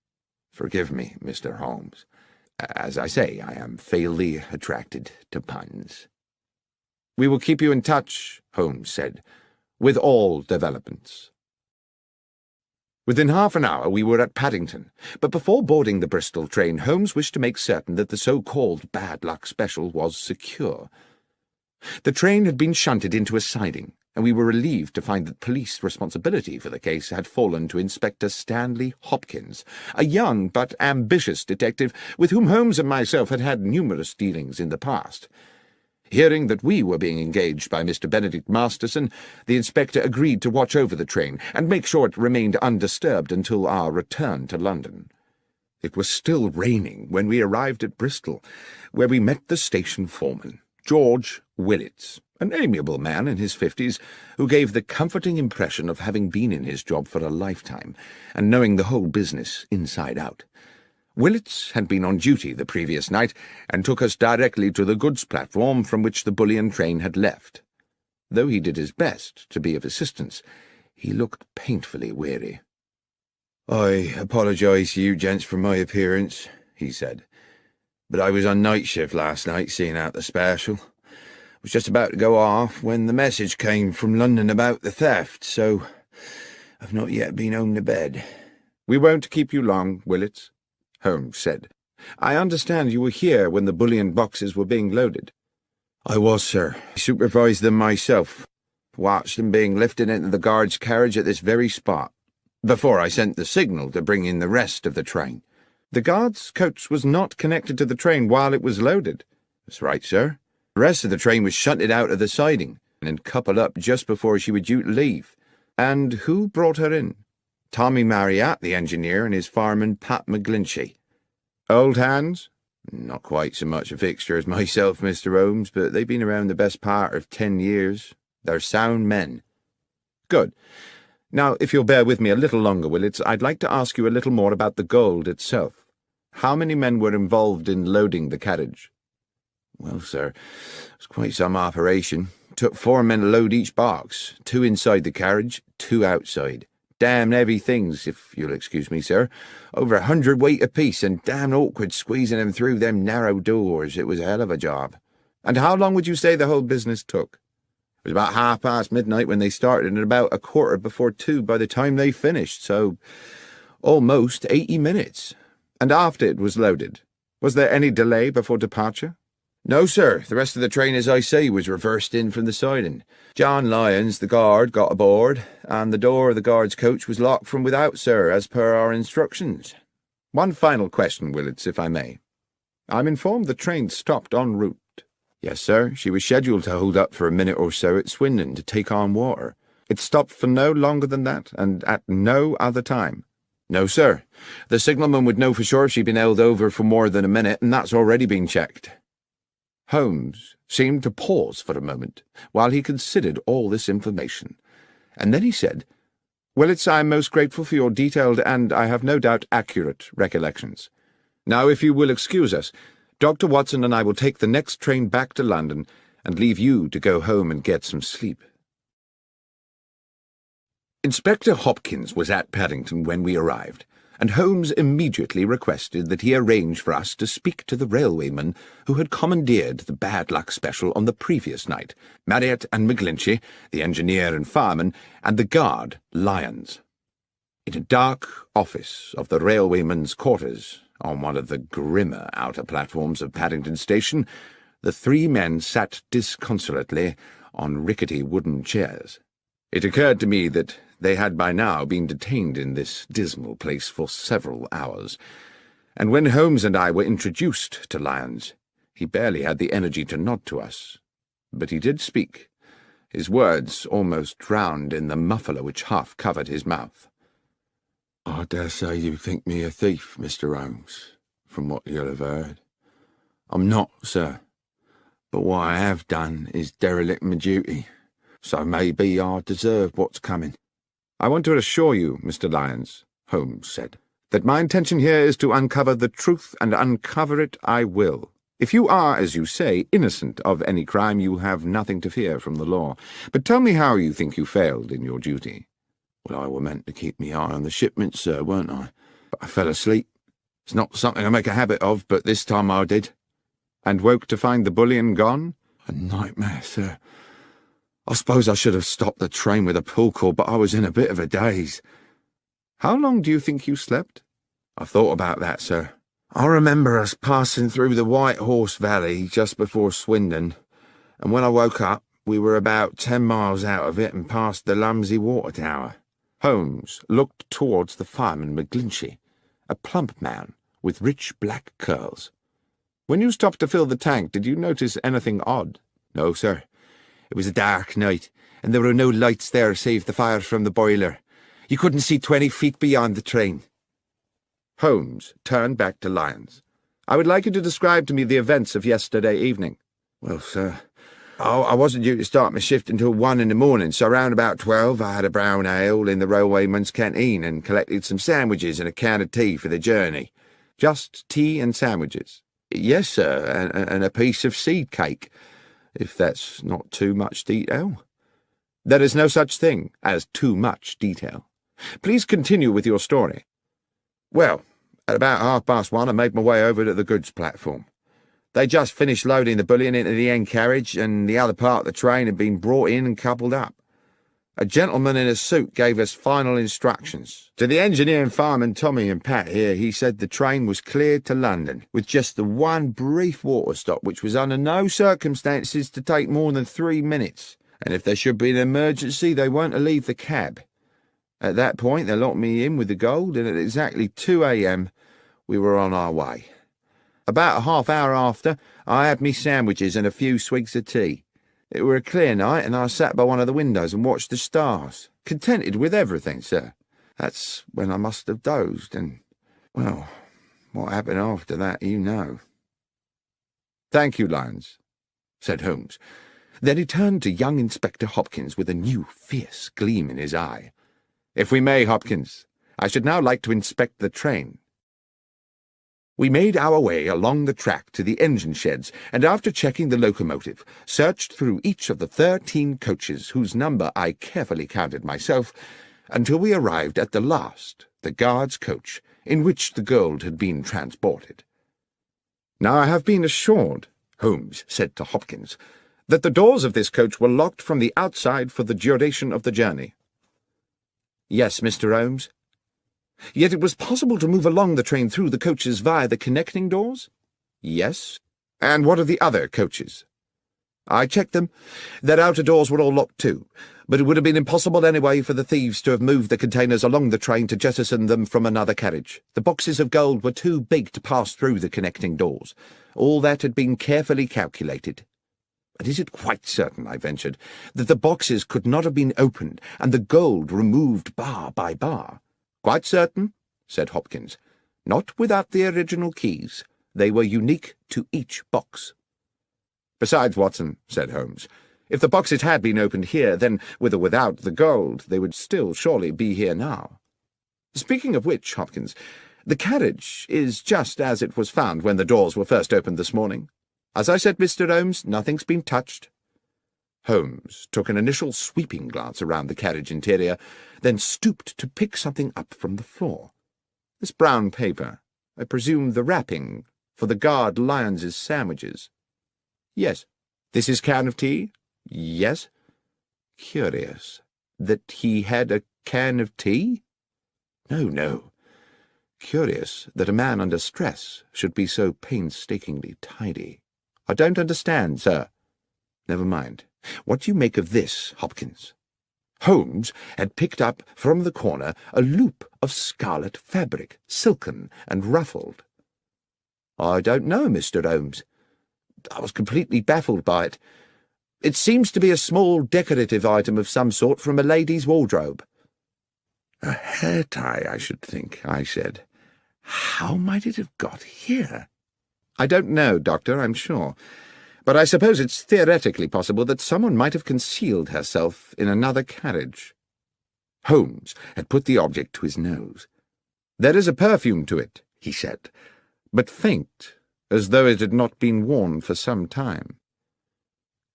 "Forgive me, Mr. Holmes. As I say, I am fatally attracted to puns." "We will keep you in touch," Holmes said, "with all developments." Within half an hour we were at Paddington, but before boarding the Bristol train, Holmes wished to make certain that the so-called bad luck special was secure. The train had been shunted into a siding, and we were relieved to find that police responsibility for the case had fallen to Inspector Stanley Hopkins, a young but ambitious detective with whom Holmes and myself had had numerous dealings in the past. Hearing that we were being engaged by Mr. Benedict Masterson, the inspector agreed to watch over the train and make sure it remained undisturbed until our return to London. It was still raining when we arrived at Bristol, where we met the station foreman, George Willits, an amiable man in his 50s, who gave the comforting impression of having been in his job for a lifetime and knowing the whole business inside out. Willits had been on duty the previous night and took us directly to the goods platform from which the bullion train had left. Though he did his best to be of assistance, he looked painfully weary. "I apologise to you gents for my appearance," he said, "but I was on night shift last night seeing out the special. I was just about to go off when the message came from London about the theft, so I've not yet been home to bed." "We won't keep you long, Willits," Holmes said. "I understand you were here when the bullion boxes were being loaded." "I was, sir. I supervised them myself. Watched them being lifted into the guard's carriage at this very spot, before I sent the signal to bring in the rest of the train." "The guard's coach was not connected to the train while it was loaded." "That's right, sir. The rest of the train was shunted out of the siding and coupled up just before she was due to leave." "And who brought her in?" "Tommy Marriott, the engineer, and his fireman, Pat McGlinchey." "Old hands?" "Not quite so much a fixture as myself, Mr. Holmes, but they've been around the best part of 10 years. They're sound men." "Good. Now, if you'll bear with me a little longer, Willits, I'd like to ask you a little more about the gold itself. How many men were involved in loading the carriage?" "Well, sir, it was quite some operation. It took 4 men to load each box, 2 inside the carriage, 2 outside. Damn heavy things, if you'll excuse me, sir. Over 100 weight apiece, and damn awkward squeezing them through them narrow doors. It was a hell of a job." "And how long would you say the whole business took?" "It was about midnight when they started, and about 2:15 by the time they finished, so almost 80 minutes. "And after it was loaded, was there any delay before departure?" "No, sir. The rest of the train, as I say, was reversed in from the siding. John Lyons, the guard, got aboard, and the door of the guard's coach was locked from without, sir, as per our instructions." "One final question, Willits, if I may. I'm informed the train stopped en route." "Yes, sir. She was scheduled to hold up for a minute or so at Swindon to take on water." "It stopped for no longer than that, and at no other time?" "No, sir. The signalman would know for sure if she'd been held over for more than a minute, and that's already been checked." Holmes seemed to pause for a moment while he considered all this information, and then he said, "Willits, I am most grateful for your detailed and, I have no doubt, accurate recollections. Now, if you will excuse us, Dr. Watson and I will take the next train back to London and leave you to go home and get some sleep." Inspector Hopkins was at Paddington when we arrived, and Holmes immediately requested that he arrange for us to speak to the railwayman who had commandeered the bad luck special on the previous night, Marriott and McGlinchey, the engineer and fireman, and the guard, Lyons. In a dark office of the railwayman's quarters, on one of the grimmer outer platforms of Paddington Station, The three men sat disconsolately on rickety wooden chairs. It occurred to me that they had by now been detained in this dismal place for several hours, and when Holmes and I were introduced to Lyons, he barely had the energy to nod to us. But he did speak, his words almost drowned in the muffler which half covered his mouth. "I dare say you think me a thief, Mr. Holmes, from what you'll have heard. I'm not, sir, but what I have done is derelict my duty, so maybe I deserve what's coming." "I want to assure you, Mr. Lyons," Holmes said, "that my intention here is to uncover the truth, and uncover it I will. If you are, as you say, innocent of any crime, you have nothing to fear from the law. But tell me how you think you failed in your duty." "Well, I were meant to keep me eye on the shipment, sir, weren't I? But I fell asleep. It's not something I make a habit of, but this time I did." "And woke to find the bullion gone?" "A nightmare, sir. I suppose I should have stopped the train with a pull cord, but I was in a bit of a daze." "How long do you think you slept?" "I've thought about that, sir. I remember us passing through the White Horse Valley just before Swindon, and when I woke up, we were about 10 miles out of it and past the Lumsey Water Tower." Holmes looked towards the fireman McGlinchey, a plump man with rich black curls. "When you stopped to fill the tank, did you notice anything odd?" "No, sir. It was a dark night, and there were no lights there save the fire from the boiler. You couldn't see 20 feet beyond the train." Holmes turned back to Lyons. "I would like you to describe to me the events of yesterday evening." "Well, sir, I wasn't due to start my shift until 1 in the morning, so around about 12 I had a brown ale in the railwayman's canteen and collected some sandwiches and a can of tea for the journey." "Just tea and sandwiches?" "Yes, sir, and a piece of seed cake, if that's not too much detail." "There is no such thing as too much detail. Please continue with your story." "Well, at about 1:30 I made my way over to the goods platform. They just finished loading the bullion into the end carriage, and the other part of the train had been brought in and coupled up. A gentleman in a suit gave us final instructions. To the engineer and fireman Tommy and Pat here, he said the train was cleared to London, with just the one brief water stop which was under no circumstances to take more than 3 minutes, and if there should be an emergency they weren't to leave the cab. At that point they locked me in with the gold, and at exactly 2 a.m. we were on our way. About a half hour after, I had me sandwiches and a few swigs of tea. It were a clear night, and I sat by one of the windows and watched the stars, contented with everything, sir. That's when I must have dozed, and, well, what happened after that you know." "Thank you, Lyons," said Holmes. Then he turned to young Inspector Hopkins with a new fierce gleam in his eye. "If we may, Hopkins, I should now like to inspect the train." We made our way along the track to the engine sheds, and after checking the locomotive, searched through each of the 13 coaches, whose number I carefully counted myself, until we arrived at the last, the guard's coach, in which the gold had been transported. "Now I have been assured," Holmes said to Hopkins, "that the doors of this coach were locked from the outside for the duration of the journey." "Yes, Mr. Holmes." "Yet it was possible to move along the train through the coaches via the connecting doors?" "Yes." "And what of the other coaches?" "I checked them. Their outer doors were all locked too, but it would have been impossible anyway for the thieves to have moved the containers along the train to jettison them from another carriage. The boxes of gold were too big to pass through the connecting doors. All that had been carefully calculated." "But is it quite certain," I ventured, "that the boxes could not have been opened and the gold removed bar by bar?" "Quite certain," said Hopkins. "Not without the original keys. They were unique to each box." "Besides, Watson," said Holmes, "if the boxes had been opened here, then, with or without the gold, they would still surely be here now. Speaking of which, Hopkins, the carriage is just as it was found when the doors were first opened this morning. As I said, Mr. Holmes, nothing's been touched." Holmes took an initial sweeping glance around the carriage interior, then stooped to pick something up from the floor. "This brown paper, I presume the wrapping for the guard Lyons's sandwiches?" "Yes." "This is can of tea?" "Yes." "Curious that he had a can of tea?" No. Curious that a man under stress should be so painstakingly tidy." I don't understand, sir. Never mind. What do you make of this, Hopkins? Holmes had picked up from the corner a loop of scarlet fabric, silken and ruffled. I don't know, Mr. Holmes. I was completely baffled by it. It seems to be a small decorative item of some sort from a lady's wardrobe. A hair tie, I should think, I said. How might it have got here? I don't know, Doctor, I'm sure. But I suppose it's theoretically possible that someone might have concealed herself in another carriage. Holmes had put the object to his nose. There is a perfume to it, he said, but faint, as though it had not been worn for some time.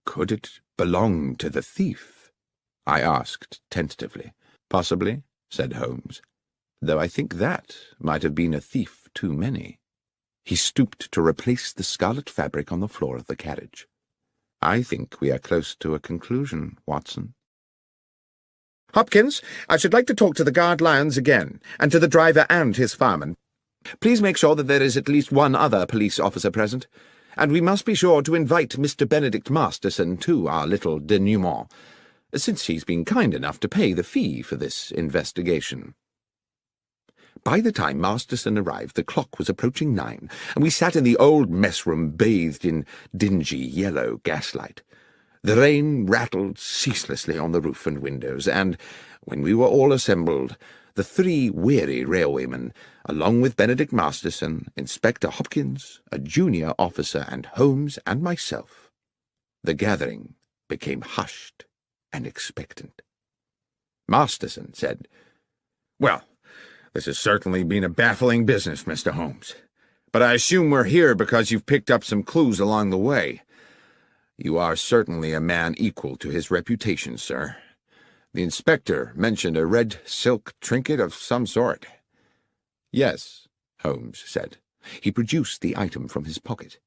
Could it belong to the thief? I asked tentatively. Possibly, said Holmes, though I think that might have been a thief too many. He stooped to replace the scarlet fabric on the floor of the carriage. I think we are close to a conclusion, Watson. Hopkins, I should like to talk to the guard lions again, and to the driver and his fireman. Please make sure that there is at least one other police officer present, and we must be sure to invite Mr. Benedict Masterson to our little denouement, since he's been kind enough to pay the fee for this investigation. By the time Masterson arrived, the clock was approaching 9, and we sat in the old mess-room bathed in dingy yellow gaslight. The rain rattled ceaselessly on the roof and windows, and, when we were all assembled, the 3 weary railwaymen, along with Benedict Masterson, Inspector Hopkins, a junior officer, and Holmes and myself, the gathering became hushed and expectant. Masterson said, "Well, this has certainly been a baffling business, Mr. Holmes. But I assume we're here because you've picked up some clues along the way. You are certainly a man equal to his reputation, sir. The inspector mentioned a red silk trinket of some sort." "Yes," Holmes said. He produced the item from his pocket.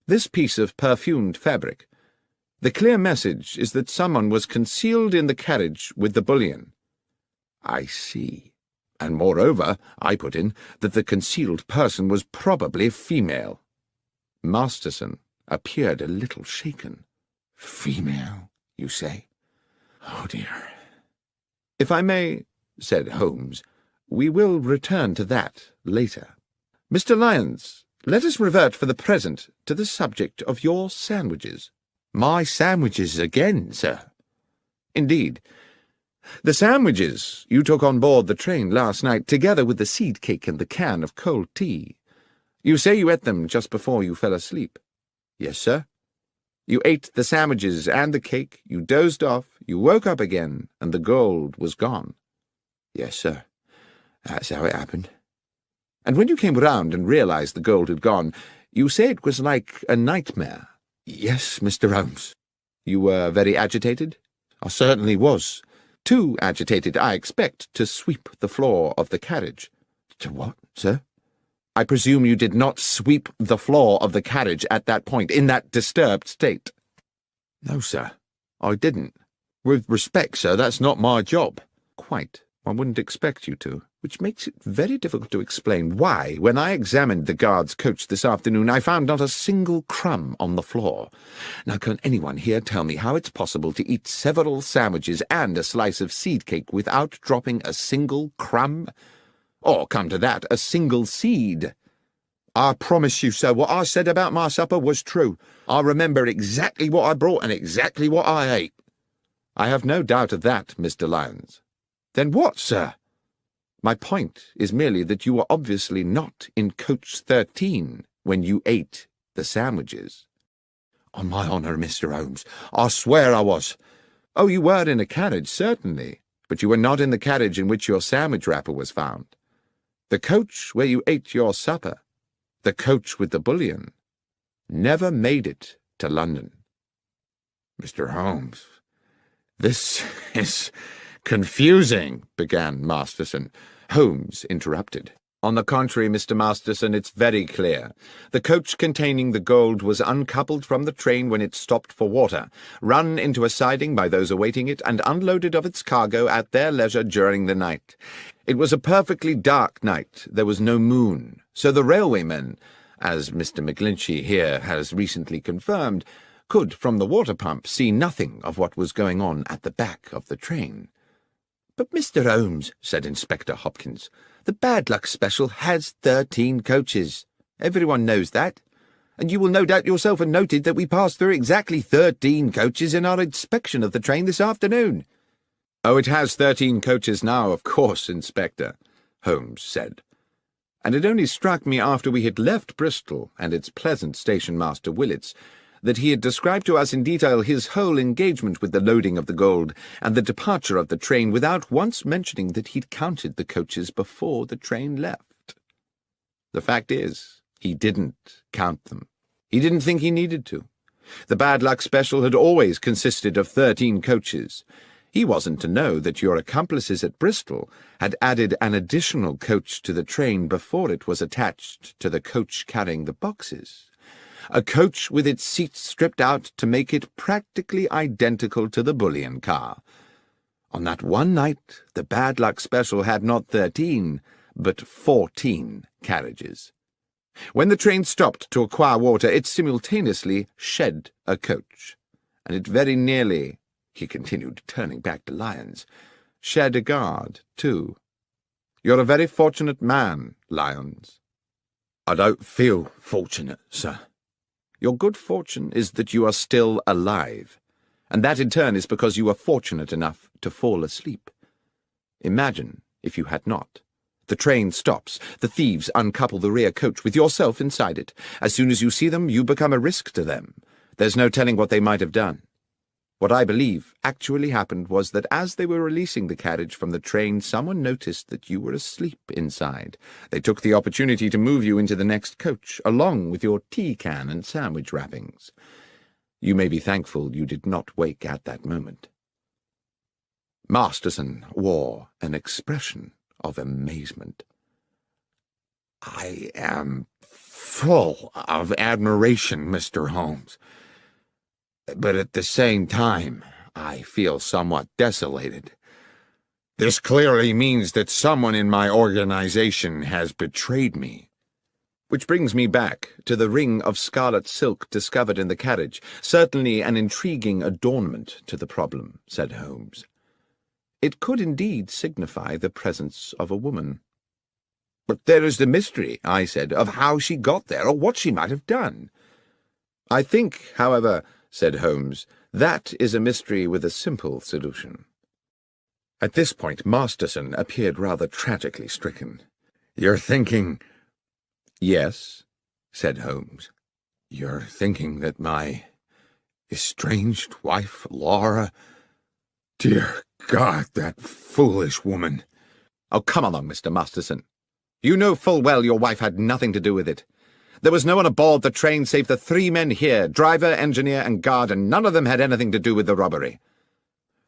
"This piece of perfumed fabric. The clear message is that someone was concealed in the carriage with the bullion." "I see. And moreover," I put in, "that the concealed person was probably female." Masterson appeared a little shaken. "Female, you say? Oh, dear." "If I may," said Holmes, "we will return to that later. Mr. Lyons, let us revert for the present to the subject of your sandwiches." "My sandwiches again, sir?" "Indeed. The sandwiches you took on board the train last night, together with the seed cake and the can of cold tea. You say you ate them just before you fell asleep." "Yes, sir." "You ate the sandwiches and the cake, you dozed off, you woke up again, and the gold was gone." "Yes, sir. That's how it happened." "And when you came round and realized the gold had gone, you say it was like a nightmare." "Yes, Mr. Holmes." "You were very agitated?" "I certainly was. Too agitated, I expect, to sweep the floor of the carriage." "To what, sir?" "I presume you did not sweep the floor of the carriage at that point, in that disturbed state." "No, sir, I didn't. With respect, sir, that's not my job." "Quite. I wouldn't expect you to, which makes it very difficult to explain why, when I examined the guard's coach this afternoon, I found not a single crumb on the floor. Now, can anyone here tell me how it's possible to eat several sandwiches and a slice of seed cake without dropping a single crumb? Or, come to that, a single seed?" "I promise you, sir, what I said about my supper was true. I remember exactly what I brought and exactly what I ate." "I have no doubt of that, Mr. Lyons." "Then what, sir?" "My point is merely that you were obviously not in coach 13 when you ate the sandwiches." "On my honour, Mr. Holmes, I swear I was." "Oh, you were in a carriage, certainly, but you were not in the carriage in which your sandwich wrapper was found. The coach where you ate your supper, the coach with the bullion, never made it to London." "Mr. Holmes, this is confusing," began Masterson. Holmes interrupted. "On the contrary, Mr. Masterson, it's very clear. The coach containing the gold was uncoupled from the train when it stopped for water, run into a siding by those awaiting it, and unloaded of its cargo at their leisure during the night. It was a perfectly dark night. There was no moon, so the railwaymen, as Mr. McGlinchey here has recently confirmed, could, from the water pump, see nothing of what was going on at the back of the train. "But, Mr. Holmes," said Inspector Hopkins, "the bad luck special has 13 coaches. Everyone knows that. And you will no doubt yourself have noted that we passed through exactly 13 coaches in our inspection of the train this afternoon." "Oh, it has 13 coaches now, of course, Inspector," Holmes said. And it only struck me after we had left Bristol and its pleasant station-master Willits that he had described to us in detail his whole engagement with the loading of the gold and the departure of the train without once mentioning that he'd counted the coaches before the train left. The fact is, he didn't count them. He didn't think he needed to. The bad luck special had always consisted of 13 coaches. He wasn't to know that your accomplices at Bristol had added an additional coach to the train before it was attached to the coach carrying the boxes. A coach with its seats stripped out to make it practically identical to the bullion car. On that one night, the bad luck special had not 13, but 14 carriages. When the train stopped to acquire water, it simultaneously shed a coach, and it very nearly, he continued, turning back to Lyons, shed a guard, too. You're a very fortunate man, Lyons." "I don't feel fortunate, sir." "Your good fortune is that you are still alive, and that in turn is because you are fortunate enough to fall asleep. Imagine if you had not. The train stops. The thieves uncouple the rear coach with yourself inside it. As soon as you see them, you become a risk to them. There's no telling what they might have done. What I believe actually happened was that as they were releasing the carriage from the train, someone noticed that you were asleep inside. They took the opportunity to move you into the next coach, along with your tea can and sandwich wrappings. You may be thankful you did not wake at that moment." Masterson wore an expression of amazement. "I am full of admiration, Mr. Holmes. But at the same time, I feel somewhat desolated. This clearly means that someone in my organization has betrayed me." "Which brings me back to the ring of scarlet silk discovered in the carriage, certainly an intriguing adornment to the problem," said Holmes. "It could indeed signify the presence of a woman." "But there is the mystery," I said, "of how she got there, or what she might have done." "I think, however," said Holmes, "that is a mystery with a simple solution." At this point Masterson appeared rather tragically stricken. "You're thinking—" "Yes," said Holmes. "You're thinking that my estranged wife, Laura— Dear God, that foolish woman—" "Oh, come along, Mr. Masterson. You know full well your wife had nothing to do with it. There was no one aboard the train save the 3 men here, driver, engineer, and guard, and none of them had anything to do with the robbery."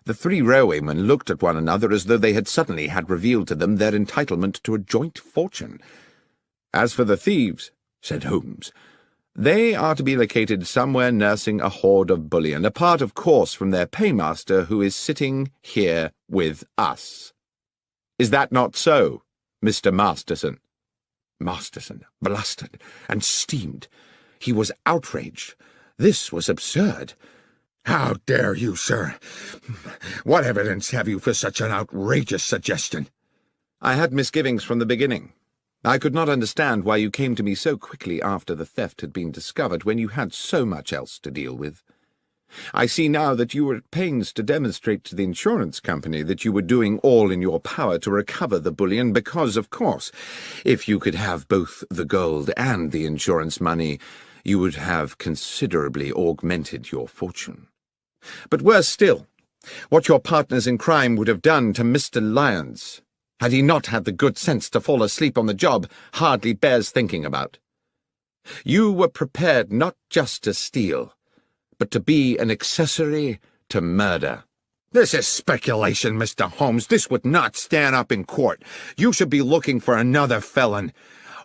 The 3 railwaymen looked at one another as though they had suddenly had revealed to them their entitlement to a joint fortune. "As for the thieves," said Holmes, "they are to be located somewhere nursing a hoard of bullion, apart, of course, from their paymaster, who is sitting here with us. Is that not so, Mr. Masterson?" Masterson blustered and steamed. He was outraged. This was absurd. "How dare you, sir? What evidence have you for such an outrageous suggestion?" "I had misgivings from the beginning. I could not understand why you came to me so quickly after the theft had been discovered, when you had so much else to deal with. I see now that you were at pains to demonstrate to the insurance company that you were doing all in your power to recover the bullion because, of course, if you could have both the gold and the insurance money, you would have considerably augmented your fortune. But worse still, what your partners in crime would have done to Mr. Lyons, had he not had the good sense to fall asleep on the job, hardly bears thinking about. You were prepared not just to steal, but to be an accessory to murder." "This is speculation, Mr. Holmes. This would not stand up in court. You should be looking for another felon.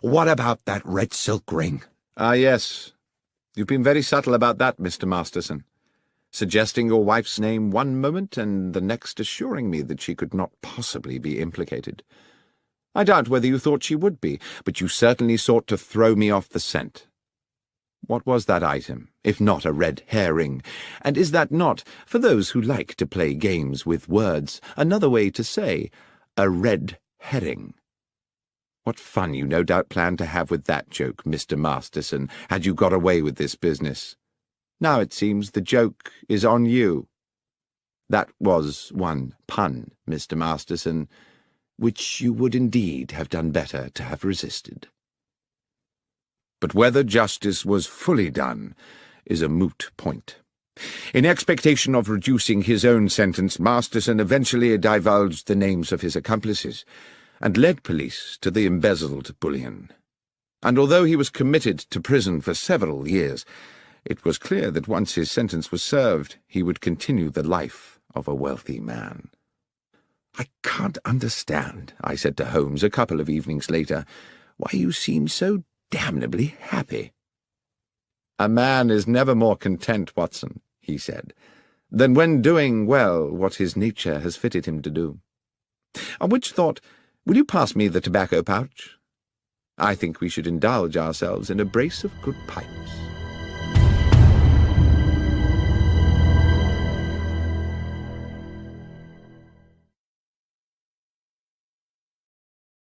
What about that red silk ring?" "Ah, yes. You've been very subtle about that, Mr. Masterson, suggesting your wife's name one moment and the next assuring me that she could not possibly be implicated. I doubt whether you thought she would be, but you certainly sought to throw me off the scent. What was that item, if not a red herring? And is that not, for those who like to play games with words, another way to say a red herring? What fun you no doubt planned to have with that joke, Mr. Masterson, had you got away with this business. Now it seems the joke is on you. That was one pun, Mr. Masterson, which you would indeed have done better to have resisted. But whether justice was fully done is a moot point. In expectation of reducing his own sentence, Masterson eventually divulged the names of his accomplices, and led police to the embezzled bullion. And although he was committed to prison for several years, it was clear that once his sentence was served, he would continue the life of a wealthy man. "I can't understand," I said to Holmes a couple of evenings later, "why you seem so damnably happy." "A man is never more content, Watson," he said, "than when doing well what his nature has fitted him to do. On which thought, will you pass me the tobacco pouch? I think we should indulge ourselves in a brace of good pipes."